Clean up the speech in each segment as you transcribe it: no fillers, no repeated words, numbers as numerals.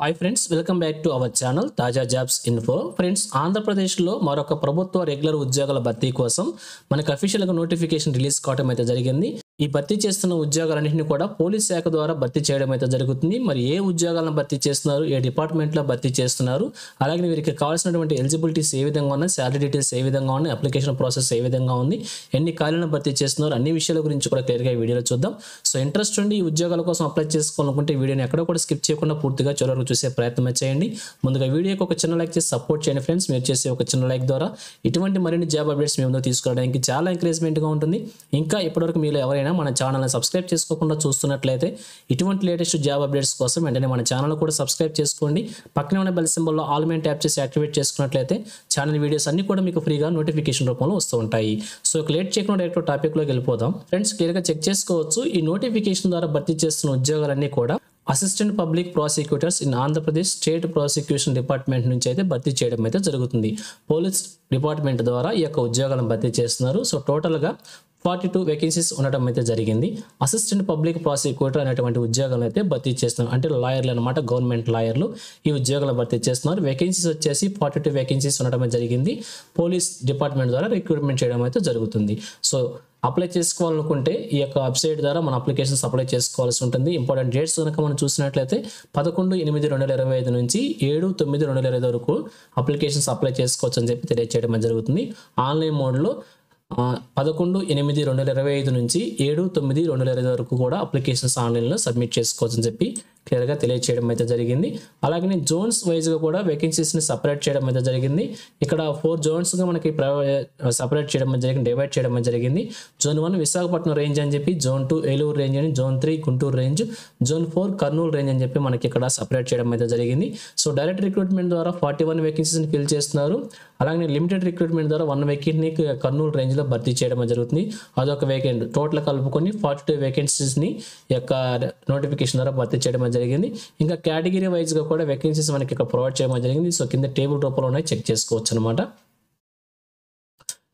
Hi friends, welcome back to our channel తాజా jobs info. Friends, ఆంధ్రప్రదేశ్లో మరొక ప్రభుత్వ రెగ్యులర్ ఉద్యోగాల భర్తీ కోసం మనకు అఫీషియల్గా నోటిఫికేషన్ రిలీజ్ కావడం అయితే జరిగింది. ఈ భర్తీ చేస్తున్న ఉద్యోగాలన్నింటినీ కూడా పోలీస్ శాఖ ద్వారా భర్తీ చేయడం అయితే జరుగుతుంది. మరి ఏ ఉద్యోగాలను భర్తీ చేస్తున్నారు, ఏ డిపార్ట్మెంట్లో భర్తీ చేస్తున్నారు, అలాగే వీరికి కావాల్సినటువంటి ఎలిజిబిలిటీస్ ఏ విధంగా ఉన్నాయి, శాలరీ డీటెయిల్స్ ఏ విధంగా ఉన్నాయి, అప్లికేషన్ ప్రాసెస్ ఏ విధంగా ఉంది, ఎన్ని ఖాళీలను భర్తీ చేస్తున్నారు, అన్ని విషయాల గురించి కూడా క్లియర్గా ఈ వీడియోలో చూద్దాం. సో ఇంట్రెస్ట్ ఉండి ఈ ఉద్యోగాల కోసం అప్లై చేసుకోవాలనుకుంటే ఈ వీడియోని ఎక్కడ కూడా స్కిప్ చేయకుండా పూర్తిగా చివరకు చూసే ప్రయత్నం చేయండి. ముందుగా వీడియోకి ఒక చిన్న లైక్ చేసి సపోర్ట్ చేయండి ఫ్రెండ్స్. మీరు చేసే ఒక చిన్న లైక్ ద్వారా ఇటువంటి మరిన్ని జాబ్ అప్డేట్స్ మీ ముందుకు తీసుకోవడానికి చాలా ఎంకరేజ్మెంట్గా ఉంటుంది. ఇంకా ఇప్పటివరకు మీరు ఎవరైనా మన ఛానల్ని సబ్స్క్రైబ్ చేసుకోకుండా చూస్తున్నట్లయితే ఇటువంటి లేటెస్ట్ జాబ్ అప్డేట్స్ కోసం వెంటనే మన ఛానల్ కూడా సబ్స్క్రైబ్ చేసుకోండి. పక్కనే ఉన్న బెల్ సింబల్లో ఆల్ మెయిన్ ట్యాప్ చేసి యాక్టివేట్ చేసుకున్నట్లయితే ఛానల్ వీడియోస్ అన్ని కూడా మీకు ఫ్రీగా నోటిఫికేషన్ రూపంలో వస్తూ ఉంటాయి. సో లేట్ చేయకుండా డైరెక్ట్ టాపిక్లోకి వెళ్ళిపోదాం. ఫ్రెండ్స్, క్లియర్గా చెక్ చేసుకోవచ్చు. ఈ నోటిఫికేషన్ ద్వారా భర్తీ చేస్తున్న ఉద్యోగాలన్నీ కూడా assistant public prosecutors in Andhra Pradesh state prosecution department నుంచి అయితే భర్తీ చేయడం అయితే జరుగుతుంది. పోలీస్ డిపార్ట్మెంట్ ద్వారా ఈ యొక్క ఉద్యోగాలను భర్తీ చేస్తున్నారు. సో టోటల్గా 42 వేకెన్సీస్ ఉండటం అయితే జరిగింది. అసిస్టెంట్ పబ్లిక్ ప్రాసిక్యూటర్ అనేటువంటి ఉద్యోగాలను అయితే భర్తీ చేస్తున్నారు. అంటే లాయర్లు అనమాట, గవర్నమెంట్ లాయర్లు ఈ ఉద్యోగాలను భర్తీ చేస్తున్నారు. వేకెన్సీస్ వచ్చేసి 42 వేకెన్సీస్ ఉండటం జరిగింది. పోలీస్ డిపార్ట్మెంట్ ద్వారా రిక్రూట్మెంట్ చేయడం అయితే జరుగుతుంది. సో అప్లై చేసుకోవాలనుకుంటే ఈ యొక్క వెబ్సైట్ ద్వారా మన అప్లికేషన్స్ అప్లై చేసుకోవాల్సి ఉంటుంది. ఇంపార్టెంట్ డేట్స్ కనుక మనం చూసినట్లయితే 11/8/2025 నుంచి 7/9/2025 వరకు అప్లికేషన్స్ అప్లై చేసుకోవచ్చు అని చెప్పి తెలియజేయడం జరుగుతుంది. ఆన్లైన్ మోడ్లో 11/8/2025 నుంచి 7/9/2025 వరకు కూడా అప్లికేషన్స్ ఆన్లైన్లో సబ్మిట్ చేసుకోవచ్చు అని చెప్పి క్లియర్గా తెలియజేయడం అయితే జరిగింది. అలాగే జోన్స్ వైజ్గా కూడా వేకెన్సీస్ని సపరేట్ చేయడం అయితే జరిగింది. ఇక్కడ 4 జోన్స్గా మనకి సపరేట్ చేయడం జరిగింది, డివైడ్ చేయడం జరిగింది. జోన్ 1 విశాఖపట్నం రేంజ్ అని చెప్పి, జోన్ 2 ఏలూరు రేంజ్ అని, zone 3 Guntur range, zone 4 Kurnool range అని చెప్పి మనకి ఇక్కడ సపరేట్ చేయడం అయితే జరిగింది. సో డైరెక్ట్ రిక్రూట్మెంట్ ద్వారా 41 వేకెన్సీస్ని ఫిల్ చేస్తున్నారు. అలాగే లిమిటెడ్ రిక్రూట్మెంట్ ద్వారా 1 వేకెన్సీని కర్నూలు రేంజ్లో భర్తీ చేయడం జరుగుతుంది. అదొక వేకెంట్. టోటల్ కలుపుకొని 42 వేకెన్సీస్ని ఈ యొక్క నోటిఫికేషన్ ద్వారా భర్తీ చేయడం జరిగింది. ఇంకా కేటగిరీ వైజ్గా కూడా వేకెన్సీస్ మనకి ఇక్కడ ప్రొవైడ్ చేయడం జరిగింది. సో కింద టేబుల్ రూపంలో ఉన్నాయి, చెక్ చేసుకోవచ్చు అనమాట.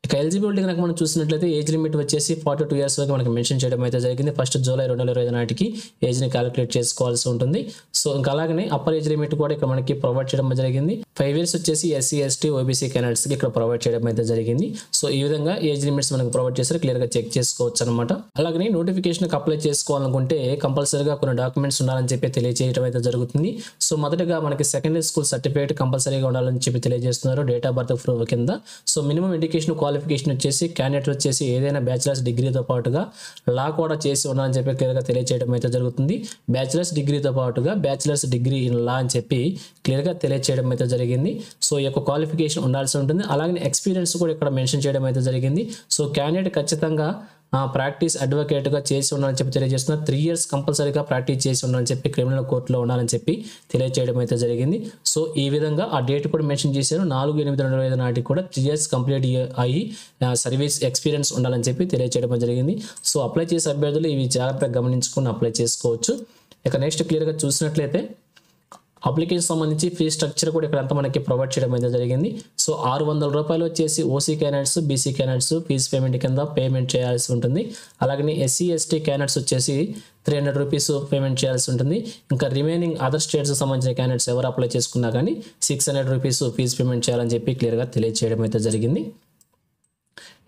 ఇక ఎలిజిబిలిటీ కనుక మనం చూసినట్లయితే ఏజ్ లిమిట్ వచ్చేసి 42 ఇయర్స్ వరకు మనకి మెన్షన్ చేయడం అయితే జరిగింది. 1 జూలై 2025 నాటికి ఏజ్ని క్యాలిక్యులేట్ చేసుకోవాల్సి ఉంటుంది. సో ఇంకా అలాగనే అప్పర్ ఏజ్ లిమిట్ కూడా ఇక్కడ మనకి ప్రొవైడ్ చేయడం జరిగింది. 5 ఇయర్స్ వచ్చేసి ఎస్సీ ఎస్టీ ఓబీసీ క్యాండిడేట్స్కి ఇక్కడ ప్రొవైడ్ చేయడం అయితే జరిగింది. సో ఈ విధంగా ఏజ్ లిమిట్స్ మనకు ప్రొవైడ్ చేస్తారు, క్లియర్గా చెక్ చేసుకోవచ్చు అనమాట. అలాగే నోటిఫికేషన్కి అప్లై చేసుకోవాలనుకుంటే కంపల్సరీగా కొన్ని డాక్యుమెంట్స్ ఉండాలని చెప్పి తెలియజేయడం అయితే జరుగుతుంది. సో మొదటగా మనకి సెకండరీ స్కూల్ సర్టిఫికేట్ కంపల్సరీగా ఉండాలని చెప్పి తెలియజేస్తున్నారు, డేట్ ఆఫ్ బర్త్ ప్రూఫ్ కింద. సో మినిమం ఎడ్యుకేషన్ క్వాలిఫికేషన్ వచ్చేసి క్యాండిడేట్ వచ్చేసి ఏదైనా బ్యాచిలర్స్ డిగ్రీతో పాటుగా లా కూడా చేసి ఉండాలని చెప్పి క్లియర్గా తెలియజేయడం అయితే జరుగుతుంది. బ్యాచిలర్స్ డిగ్రీతో పాటుగా బ్యాచిలర్స్ డిగ్రీ ఇన్ లా అని చెప్పి క్లియర్గా తెలియజేయడం అయితే జరిగింది. సో ఈ యొక్క క్వాలిఫికేషన్ ఉండాల్సి ఉంటుంది. అలాగే ఎక్స్పీరియన్స్ కూడా ఇక్కడ మెన్షన్ చేయడం అయితే జరిగింది. సో క్యాండిడేట్ ఖచ్చితంగా ప్రాక్టీస్ అడ్వకేట్గా చేసి ఉండాలని చెప్పి తెలియజేస్తున్నారు. 3 ఇయర్స్ కంపల్సరీగా ప్రాక్టీస్ చేసి ఉండాలని చెప్పి క్రిమినల్ కోర్టులో ఉండాలని చెప్పి తెలియజేయడం అయితే జరిగింది. సో ఈ విధంగా ఆ డేట్ కూడా మెన్షన్ చేశారు. 4/8/2025 నాటికి కూడా 3 ఇయర్స్ కంప్లీట్ అయ్యి సర్వీస్ ఎక్స్పీరియన్స్ ఉండాలని చెప్పి తెలియజేయడం జరిగింది. సో అప్లై చేసే అభ్యర్థులు ఇవి జాగ్రత్తగా గమనించుకుని అప్లై చేసుకోవచ్చు. ఇక నెక్స్ట్ క్లియర్గా చూసినట్లయితే అప్లికేషన్ సంబంధించి ఫీ స్ట్రక్చర్ కూడా ఇక్కడ అంతా మనకి ప్రొవైడ్ చేయడం అయితే జరిగింది. సో 600 రూపాయలు వచ్చేసి OC candidates, BC candidates fee payment కింద పేమెంట్ చేయాల్సి ఉంటుంది. అలాగే ఎస్సీ ఎస్టీ క్యాండిడేట్స్ వచ్చేసి 300 రూపీస్ పేమెంట్ చేయాల్సి ఉంటుంది. ఇంకా రిమైనింగ్ అదర్ స్టేట్స్కి సంబంధించిన క్యాండిడేట్స్ ఎవరు అప్లై చేసుకున్నా కానీ 600 రూపీస్ ఫీజు పేమెంట్ చేయాలని చెప్పి క్లియర్గా తెలియజేయడం అయితే జరిగింది.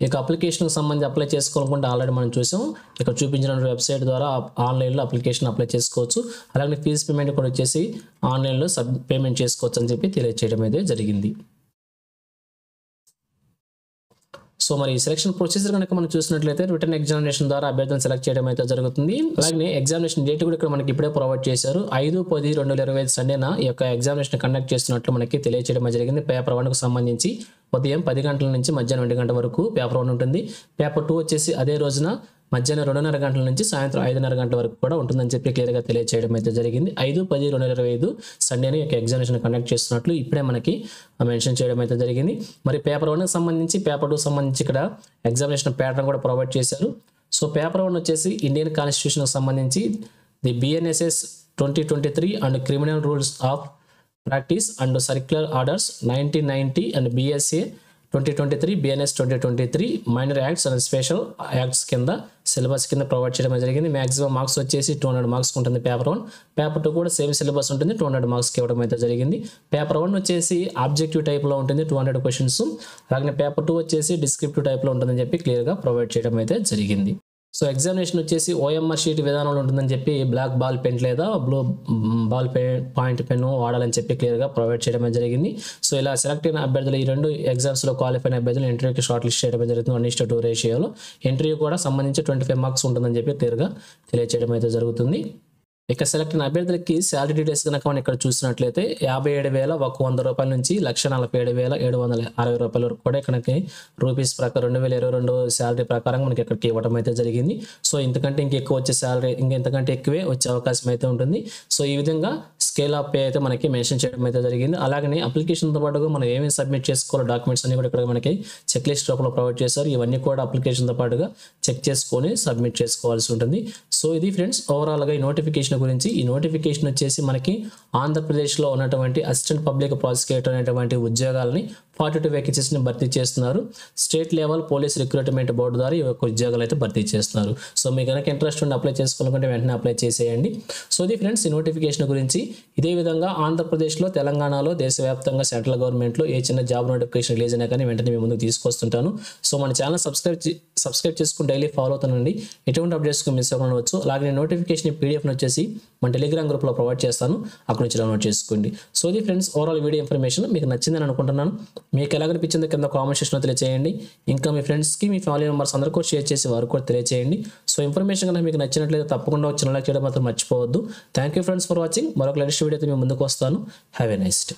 ఇక అప్లికేషన్కి సంబంధించి అప్లై చేసుకోవాలనుకుంటే ఆల్రెడీ మనం చూసాం, ఇక్కడ చూపించిన వెబ్సైట్ ద్వారా ఆన్లైన్లో అప్లికేషన్ అప్లై చేసుకోవచ్చు. అలాగే ఫీజు పేమెంట్ కూడా వచ్చేసి ఆన్లైన్లో పేమెంట్ చేసుకోవచ్చు అని చెప్పి తెలియజేయడం అయితే జరిగింది. సో మరి సెలక్షన్ ప్రొసీజర్ కనుక మనం చూసినట్లయితే రిటర్న్ ఎగ్జామినేషన్ ద్వారా అభ్యర్థులను సెలెక్ట్ చేయడం అయితే జరుగుతుంది. అలాగే ఎగ్జామినేషన్ డేట్ కూడా ఇక్కడ మనకి ఇప్పుడే ప్రొవైడ్ చేశారు. 5/10/2025 సండేన ఈ యొక్క ఎగ్జామినేషన్ కండక్ట్ చేస్తున్నట్లు మనకి తెలియజేయడం జరిగింది. పేపర్ 1కు సంబంధించి ఉదయం 10 గంటల నుంచి మధ్యాహ్నం 1 గంట వరకు పేపర్ 1 ఉంటుంది. పేపర్ 2 వచ్చేసి అదే రోజున మధ్యాహ్నం 2:30 గంటల నుంచి సాయంత్రం 5:30 గంటల వరకు కూడా ఉంటుందని చెప్పి క్లియర్గా తెలియజేయడం అయితే జరిగింది. 5/10/2025 సండేని యొక్క ఎగ్జామినేషన్ కండక్ట్ చేస్తున్నట్లు ఇప్పుడే మనకి మెన్షన్ చేయడం అయితే జరిగింది. మరి పేపర్ 1కి సంబంధించి పేపర్ 2 సంబంధించి ఇక్కడ ఎగ్జామినేషన్ ప్యాటర్న్ కూడా ప్రొవైడ్ చేశారు. సో పేపర్ 1 వచ్చేసి ఇండియన్ కాన్స్టిట్యూషన్కి సంబంధించి the BNSS 2023 and criminal rules of practice and circular orders 1990 and BSA 2023 BNS 2023 minor acts and special acts కింద సిలబస్ కింద ప్రొవైడ్ చేయడం జరిగింది. మ్యాక్సిమం మార్క్స్ వచ్చేసి 200 మార్క్స్ ఉంటుంది పేపర్ 1. పేపర్ 2 కూడా సేమ్ సిలబస్ ఉంటుంది, 200 మార్క్స్కి ఇవ్వడం అయితే జరిగింది. పేపర్ 1 వచ్చేసి ఆబ్జెక్టివ్ టైప్లో ఉంటుంది, 200 క్వశ్చన్స్. అలాగే పేపర్ 2 వచ్చేసి డిస్క్రిప్టివ్ టైప్లో ఉంటుందని చెప్పి క్లియర్గా ప్రొవైడ్ చేయడం అయితే జరిగింది. సో ఎగ్జామినేషన్ వచ్చేసి ఓఎంఆర్ షీట్ విధానంలో ఉంటుందని చెప్పి బ్లాక్ బాల్ పెన్ లేదా బ్లూ బాల్ పాయింట్ పెన్ వాడాలని చెప్పి క్లియర్గా ప్రొవైడ్ చేయడం జరిగింది. సో ఇలా సెలెక్ట్ అయిన అభ్యర్థులు ఈ 2 ఎగ్జామ్స్లో క్వాలిఫై అయిన అభ్యర్థులు ఇంటర్వ్యూకి షార్ట్ లిస్ట్ చేయడం జరుగుతుంది 1:2 రేషియోలో. ఇంటర్వ్యూ కూడా సంబంధించి 25 మార్క్స్ ఉంటుందని చెప్పి క్లియర్గా తెలియజేయడం అయితే జరుగుతుంది. ఇక సెలెక్ట్ అయిన అభ్యర్థులకి శాలరీ డీటెయిల్స్ కనుక మనం ఇక్కడ చూసినట్లయితే 57,100 రూపాయల నుంచి 1,47,760 రూపాయల వరకు కూడా ఇక్కడికి రూపీస్ ప్రకారం 2022 శాలరీ ప్రకారం మనకి ఇక్కడికి ఇవ్వడం అయితే జరిగింది. సో ఇంతకంటే ఇంకెక్కువ వచ్చే శాలరీ ఇంతకంటే ఎక్కువే వచ్చే అవకాశం అయితే ఉంటుంది. సో ఈ విధంగా స్కేల్ ఆఫ్ పే అయితే మనకి మెన్షన్ చేయడం అయితే జరిగింది. అలాగనే అప్లికేషన్తో పాటుగా మనం ఏమేమి సబ్మిట్ చేసుకోవాలో డాక్యుమెంట్స్ అన్ని కూడా ఇక్కడ మనకి చెక్ లిస్ట్ రూపంలో ప్రొవైడ్ చేశారు. ఇవన్నీ కూడా అప్లికేషన్తో పాటుగా చెక్ చేసుకొని సబ్మిట్ చేసుకోవాల్సి ఉంటుంది. సో ఇది ఫ్రెండ్స్ ఓవరాల్గా ఈ నోటిఫికేషన్ గురించి. ఈ నోటిఫికేషన్ వచ్చేసి మనకి ఆంధ్రప్రదేశ్లో ఉన్నటువంటి అసిస్టెంట్ పబ్లిక్ ప్రాసిక్యూటర్ అనేటువంటి ఉద్యోగాలని 42 వేకెన్సీస్ని భర్తీ చేస్తున్నారు. State level police recruitment board ద్వారా ఈ యొక్క ఉద్యోగాలు అయితే భర్తీ చేస్తున్నారు. సో మీకు కనుక ఇంట్రెస్ట్ ఉండి అప్లై చేసుకోవాలనుకుంటే వెంటనే అప్లై చేసేయండి. సో ఇది ఫ్రెండ్స్ ఈ నోటిఫికేషన్ గురించి. ఇదే విధంగా ఆంధ్రప్రదేశ్లో, తెలంగాణలో, దేశవ్యాప్తంగా సెంట్రల్ గవర్నమెంట్లో ఏ చిన్న జాబ్ నోటిఫికేషన్ రిలీజ్ అయినా కానీ వెంటనే మీ ముందుకు తీసుకొస్తుంటాను. సో మన ఛానల్ సబ్స్క్రైబ్ చేసుకుని డైలీ ఫాలో అవుతానండి. ఎటువంటి అప్డేట్స్కి మిస్ అవ్వవచ్చు. అలాగే నోటిఫికేషన్ పీడిఎఫ్ని వచ్చేసి మన టెలిగ్రామ్ గ్రూప్లో ప్రొవైడ్ చేస్తాను, అక్కడ నుంచి డౌన్లోడ్ చేసుకోండి. సో ఇది ఫ్రెండ్స్ ఓవరాల్ వీడియో ఇన్ఫర్మేషన్ మీకు నచ్చిందని అనుకుంటున్నాను. మీకు ఎలా అనిపించిందో కింద కామెంట్ సెక్షన్లో తెలియజేయండి. ఇంకా మీ ఫ్రెండ్స్కి, మీ ఫ్యామిలీ మెంబర్స్ అందరికీ షేర్ చేసి వారు కూడా తెలియజేయండి. సో ఇన్ఫర్మేషన్ కనుక మీకు నచ్చినట్లయితే తప్పకుండా ఒక ఛానల్ లైక్ చేయడం మాత్రం మర్చిపోవద్దు. Thank you friends for watching. మరొక లేటెస్ట్ వీడియోతో మేము ముందుకు వస్తాను. Have a nice day.